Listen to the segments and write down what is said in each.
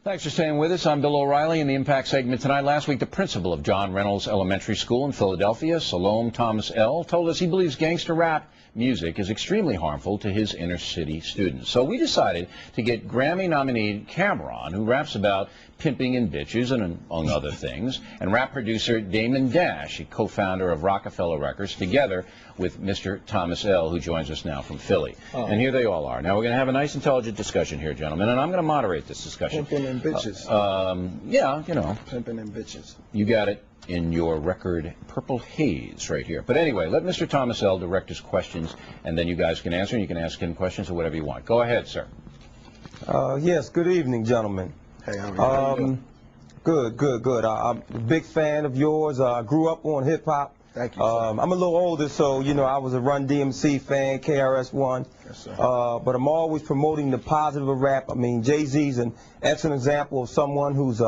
Thanks for staying with us. I'm Bill O'Reilly in the Impact segment tonight. Last week, the principal of John Reynolds Elementary School in Philadelphia, Salome Thomas L., told us he believes gangster rap music is extremely harmful to his inner city students. So we decided to get Grammy nominee Camron, who raps about pimping and bitches and among other things, and rap producer Damon Dash, a co-founder of Rockefeller Records, together with Mr. Thomas L., who joins us now from Philly. And here they all are. Now we're going to have a nice, intelligent discussion here, gentlemen, and I'm going to moderate this discussion. Pimping and bitches. Yeah, you know. Pimping and bitches. You got it in your record Purple Haze right here. But anyway, let Mr. Thomas L. direct his questions, and then you guys can answer, and you can ask him questions or whatever you want. Go ahead, sir. Yes, good evening, gentlemen. Hey, how are you? Good. I'm a big fan of yours. I grew up on hip-hop. Thank you, I'm a little older, so, you know, I was a Run DMC fan, KRS-One. Yes, sir. But I'm always promoting the positive of rap. I mean, Jay-Z's an excellent example of someone who's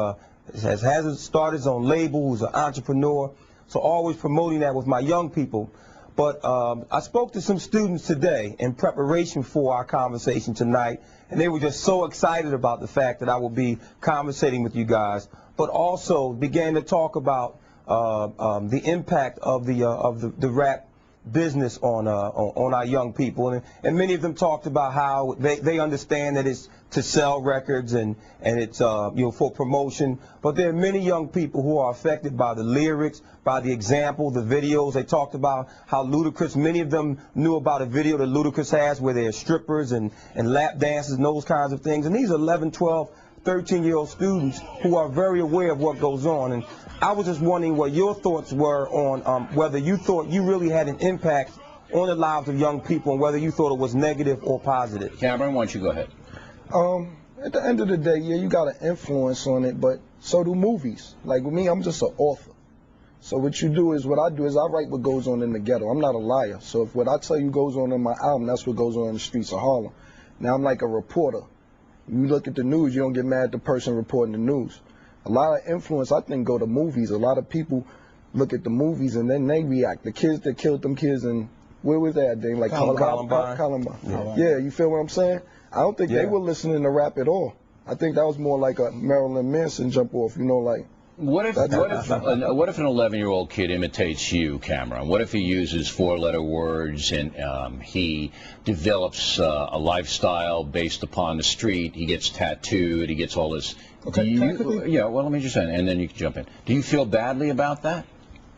hasn't started his own label, who's an entrepreneur. So always promoting that with my young people. But I spoke to some students today in preparation for our conversation tonight, and they were just so excited about the fact that I will be conversating with you guys, but also began to talk about the impact of the rap business on our young people, and many of them talked about how they understand that it's to sell records and it's you know, for promotion, but there are many young people who are affected by the lyrics, by the example, the videos. They talked about how Ludacris, many of them knew about a video that Ludacris has where they're strippers and lap dances and those kinds of things, and these are 11, 12, 13-year-old students who are very aware of what goes on. And I was just wondering what your thoughts were on whether you thought you really had an impact on the lives of young people and whether you thought it was negative or positive. Cameron, why don't you go ahead? At the end of the day, yeah, you got an influence on it, but so do movies. Like with me, I'm just an author. So what I do is I write what goes on in the ghetto. I'm not a liar. So if what I tell you goes on in my album, that's what goes on in the streets of Harlem. Now I'm like a reporter. You look at the news, you don't get mad at the person reporting the news. A lot of influence, I think, go to movies. A lot of people look at the movies and then they react. The kids that killed them kids, and where was that? They like Columbine. Yeah, you feel what I'm saying? I don't think they were listening to rap at all. I think that was more like a Marilyn Manson jump off, you know, like. What if an 11-year-old kid imitates you, Camron? What if he uses four-letter words and he develops a lifestyle based upon the street? He gets tattooed. He gets all this. Okay. Yeah. Well, let me just say, and then you can jump in. Do you feel badly about that?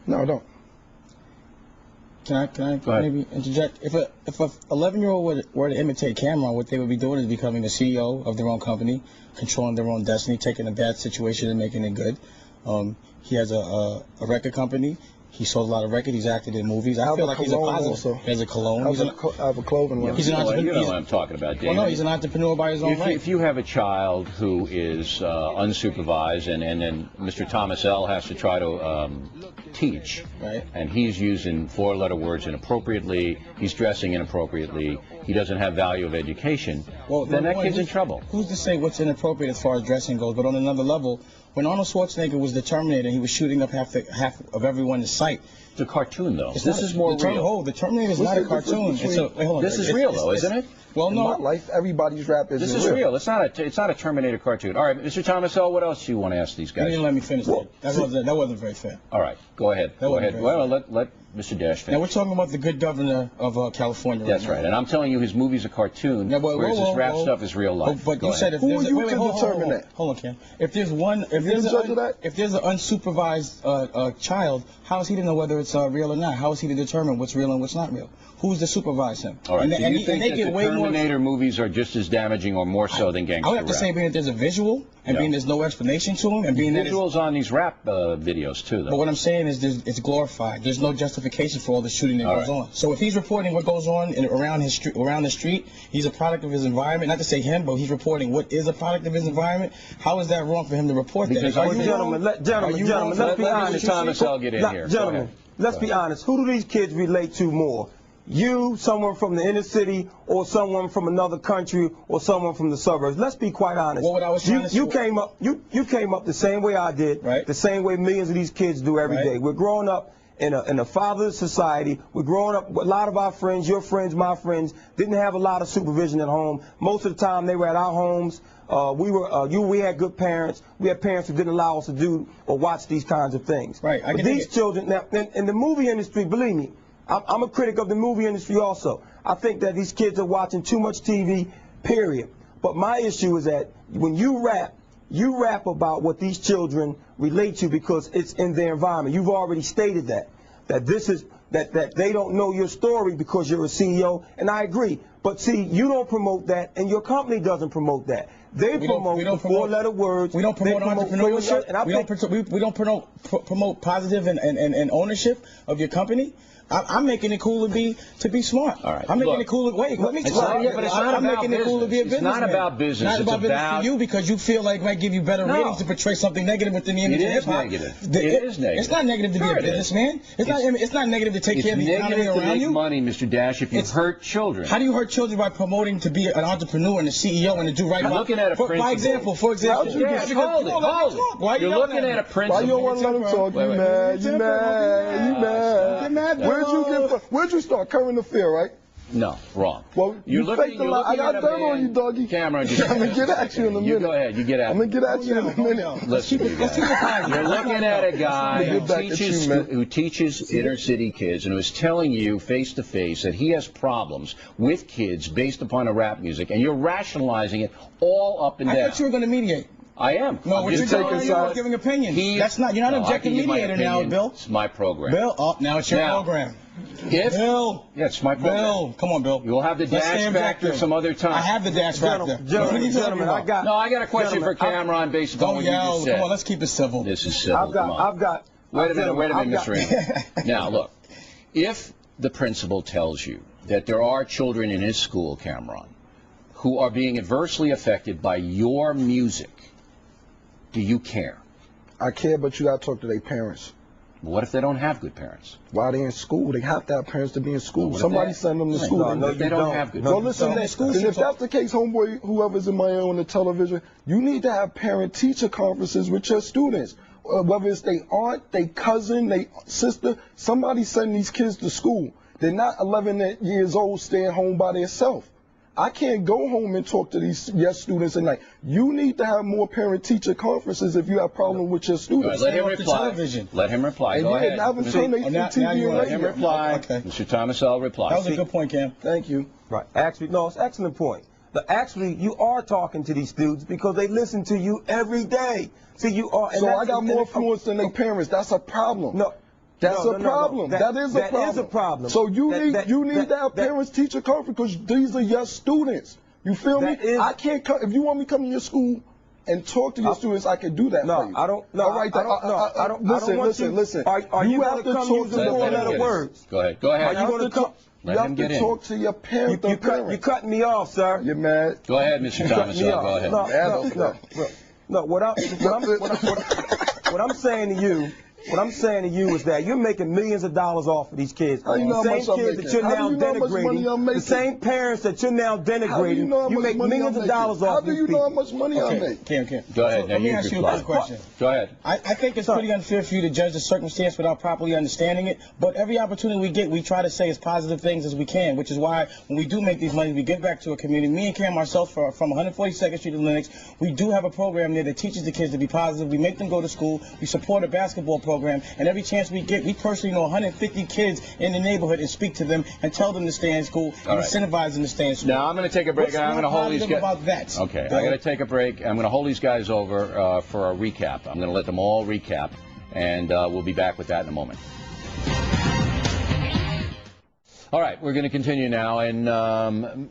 No, I don't. Can I maybe interject? If a 11-year-old were to imitate Camron, what they would be doing is becoming the CEO of their own company, controlling their own destiny, taking a bad situation and making it good. He has a record company. He sold a lot of records. He's acted in movies. I feel like he's a positive. Also. He has a cologne. I have a clothing line. He's an entrepreneur. You know what I'm talking about, David. Well, no, he's an entrepreneur by his own right. If you have a child who is unsupervised and then Mr. Thomas L. has to try to teach, right, and he's using four-letter words inappropriately, he's dressing inappropriately, he doesn't have value of education, well, then that kid's in trouble. Who's to say what's inappropriate as far as dressing goes? But on another level, when Arnold Schwarzenegger was the Terminator, he was shooting up half of everyone in sight. It's a cartoon, though. This is more real. The Terminator is not a cartoon. This is real, though, isn't it? Well, no. In my life, everybody's rap is real. This is real. It's not a Terminator cartoon. All right, Mr. Thomas L., what else do you want to ask these guys? You didn't let me finish that. That wasn't very fair. All right, go ahead. Go ahead. Well, let Mr. Dash finish. Now, we're talking about the good governor of California. That's right, and I'm telling you his movie's a cartoon, whereas this rap stuff is real life. But you said if there's Who are you to determine that? Hold on, Ken. If there's an unsupervised child, how is he to know whether it's real or not? How is he to determine what's real and what's not real? Who's to supervise him? All right, do you think that the Terminator movies are just as damaging or more so than gangster rap? I would have to say being that there's a visual, and being there's no explanation to him, and being that visuals on these rap videos too, though. But what I'm saying is it's glorified. There's no justification for all the shooting that goes on. So if he's reporting what goes on around the street, he's a product of his environment. Not to say him, but he's reporting what is a product of his environment. How is that wrong for him to report that? Gentlemen, let's be honest. Thomas, I'll get in here. Gentlemen, let's be honest. Who do these kids relate to more? You, someone from the inner city, or someone from another country, or someone from the suburbs? Let's be quite honest. Well, what I was you came up the same way I did, right, the same way millions of these kids do every day. We're growing up in a fatherless society. We're growing up, a lot of our friends, your friends, my friends, didn't have a lot of supervision at home. Most of the time they were at our homes. We had good parents. We had parents who didn't allow us to do or watch these kinds of things. Right. But these children, now, in the movie industry, believe me, I'm a critic of the movie industry also. I think that these kids are watching too much TV, period. But my issue is that when you rap about what these children relate to because it's in their environment. You've already stated that they don't know your story because you're a CEO, and I agree. But see, you don't promote that, and your company doesn't promote that. They promote the four-letter words. We don't promote entrepreneurship. We don't promote positive and ownership of your company. I'm making it cool to be smart. All right. I'm making it cool. Wait, let me talk. I'm making it cool to be a businessman. It's not about business. It's not about business for you because you feel like it might give you better ratings to portray something negative within the image of hip-hop. It is negative. It's not negative to be a businessman. It's not negative to take care of the economy around you. It's negative to make money, Mr. Dash, if you hurt children. How do you hurt children by promoting to be an entrepreneur and a CEO and to do right by? Looking at a principle. For example. Hold it. You're looking at a principle. Why you don't want to let him talk? You mad. Where'd you get from? Where'd you start? Current affair, right? No, wrong. Well, you faked a lot. I got dirt on you, doggy. Camron, I'm going to get at you in a minute. You go ahead. You get at me. I'm going to get at you in a minute. Let's keep it You're looking at a guy who teaches inner city kids and who is telling you face to face that he has problems with kids based upon a rap music, and you're rationalizing it all up and down. I thought you were going to mediate. I am. No, what you're doing is you're giving opinions. That's not. You're not an objective mediator now, Bill. It's my program. Bill, now it's your program. Bill. Yeah, it's my program. Bill, come on, Bill. You'll have the dash factor some other time. I have the dash factor. Gentlemen, I got a question for Camron based on what you just said. Come on, let's keep it civil. This is civil. Wait a minute, Mr. Raymond. Now, look, if the principal tells you that there are children in his school, Camron, who are being adversely affected by your music, do you care? I care, but you got to talk to their parents. What if they don't have good parents? While they're in school, they have to have parents to be in school. Somebody send them to school. No, they don't have good parents. Well, listen, and if that's the case, homeboy, whoever's in my ear on the television, you need to have parent-teacher conferences with your students. Whether it's their aunt, their cousin, their sister, somebody send these kids to school. They're not 11 years old staying home by themselves. I can't go home and talk to these students at night. You need to have more parent-teacher conferences if you have problems with your students. Right, let him reply. Let him reply. Go ahead. Let him reply. Okay. Mr. Thomas L. reply. That was a good point, Cam. Thank you. Right. Actually, no, it's an excellent point. Actually, you are talking to these students because they listen to you every day. See, you are. So I got more influence than their parents. That's a problem. No. That's a problem. That is a problem. So you need to have parents-teacher conference because these are your students. You feel me? I can't come if you want me to come to your school and talk to your students. I can do that for you. I don't. No, all right. I don't. Listen. Are you have to talk to the four-letter words? Go ahead. Are you going to come? You have to talk to your parents. You're cutting me off, sir. You're mad. Go ahead, Mr. Thomas. Go ahead. No. What I'm saying to you. What I'm saying to you is that you're making millions of dollars off of these kids. The same kids that you're now denigrating, the same parents that you're now denigrating, you make millions of dollars off these people. How do you know how much money I make? Cam. Go ahead. Let me ask you a quick question. Go ahead. I think it's pretty unfair for you to judge the circumstance without properly understanding it, but every opportunity we get, we try to say as positive things as we can, which is why when we do make these money, we give back to a community. Me and Cam ourselves, from 142nd Street to Lenox, we do have a program there that teaches the kids to be positive. We make them go to school. We support a basketball program, and every chance we get, we personally know 150 kids in the neighborhood and speak to them and tell them to stay in school and incentivize them to stay in school. Now I'm going to take a break. I'm going to hold these guys. About that? Okay, I'm going to take a break. I'm going to hold these guys over for a recap. I'm going to let them all recap, and we'll be back with that in a moment. All right, we're going to continue now, and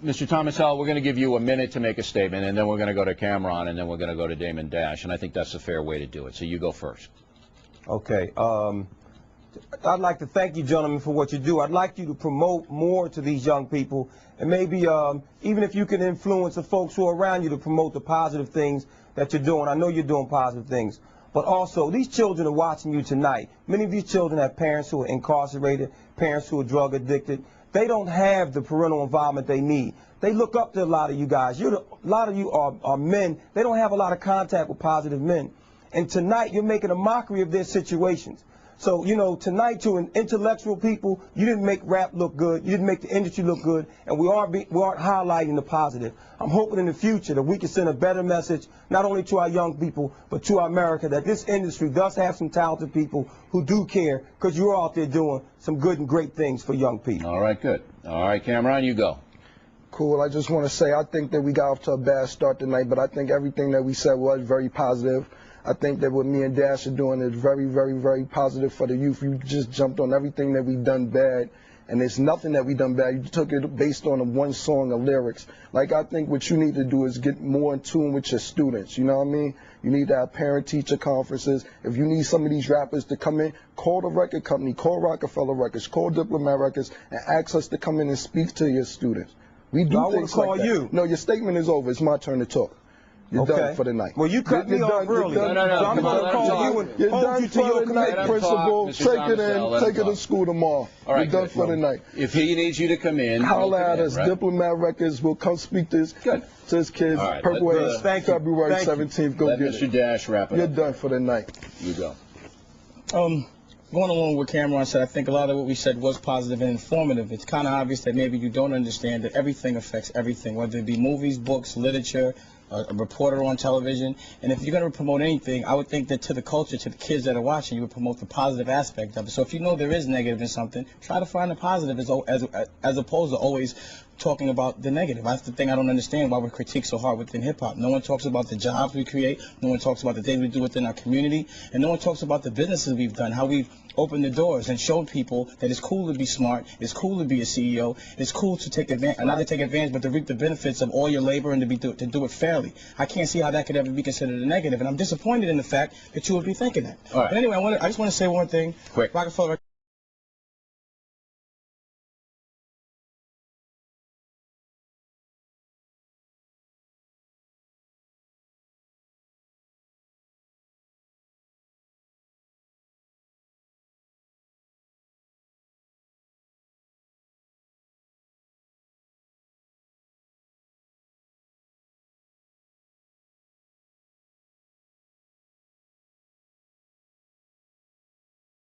Mr. Thomas L., we're going to give you a minute to make a statement, and then we're going to go to Camron, and then we're going to go to Damon Dash, and I think that's a fair way to do it. So you go first. Okay. I'd like to thank you, gentlemen, for what you do. I'd like you to promote more to these young people, and maybe even if you can influence the folks who are around you to promote the positive things that you're doing. I know you're doing positive things. But also, these children are watching you tonight. Many of these children have parents who are incarcerated, parents who are drug addicted. They don't have the parental involvement they need. They look up to a lot of you guys. A lot of you are men. They don't have a lot of contact with positive men. And tonight, you're making a mockery of their situations. So, you know, tonight to an intellectual people, you didn't make rap look good, you didn't make the industry look good, and we aren't highlighting the positive. I'm hoping in the future that we can send a better message, not only to our young people, but to America, that this industry does have some talented people who do care, because you're out there doing some good and great things for young people. All right, good. All right, Camron, you go. Cool. I just want to say I think that we got off to a bad start tonight, but I think everything that we said was very positive. I think that what me and Dash are doing is very, very, very positive for the youth. You just jumped on everything that we done bad, and there's nothing that we done bad. You took it based on one song of lyrics. Like, I think what you need to do is get more in tune with your students, you know what I mean? You need to have parent-teacher conferences. If you need some of these rappers to come in, call the record company, call Rockefeller Records, call Diplomat Records, and ask us to come in and speak to your students. We do things like that. I want to call you. No, your statement is over. It's my turn to talk. You're done for the night. Well, you cut me off early. No. So I'm going to call you and hold you to your commitment. Principal, take it to school tomorrow. All right, you're done for the night. If he needs you to come in, holler at us. Right? Diplomat Records will come speak to his kids. Right, Purple Haze, February 17th. Go let get Mr. it. Dash wrap it up. You're done for the night. You go. Going along with Camron said, I think a lot of what we said was positive and informative. It's kind of obvious that maybe you don't understand that everything affects everything, whether it be movies, books, literature, a reporter on television. And if you're going to promote anything, I would think that to the culture, to the kids that are watching, you would promote the positive aspect of it. So if you know there is negative in something, try to find the positive as opposed to always talking about the negative. That's the thing I don't understand, why we critique so hard within hip-hop. No one talks about the jobs we create, no one talks about the things we do within our community, and no one talks about the businesses we've done, how we've opened the doors and showed people that it's cool to be smart, it's cool to be a CEO, it's cool to take advantage, not to take advantage, but to reap the benefits of all your labor and to do it fairly. I can't see how that could ever be considered a negative, and I'm disappointed in the fact that you would be thinking that. All right. But anyway, I just want to say one thing. Quick. Rockefeller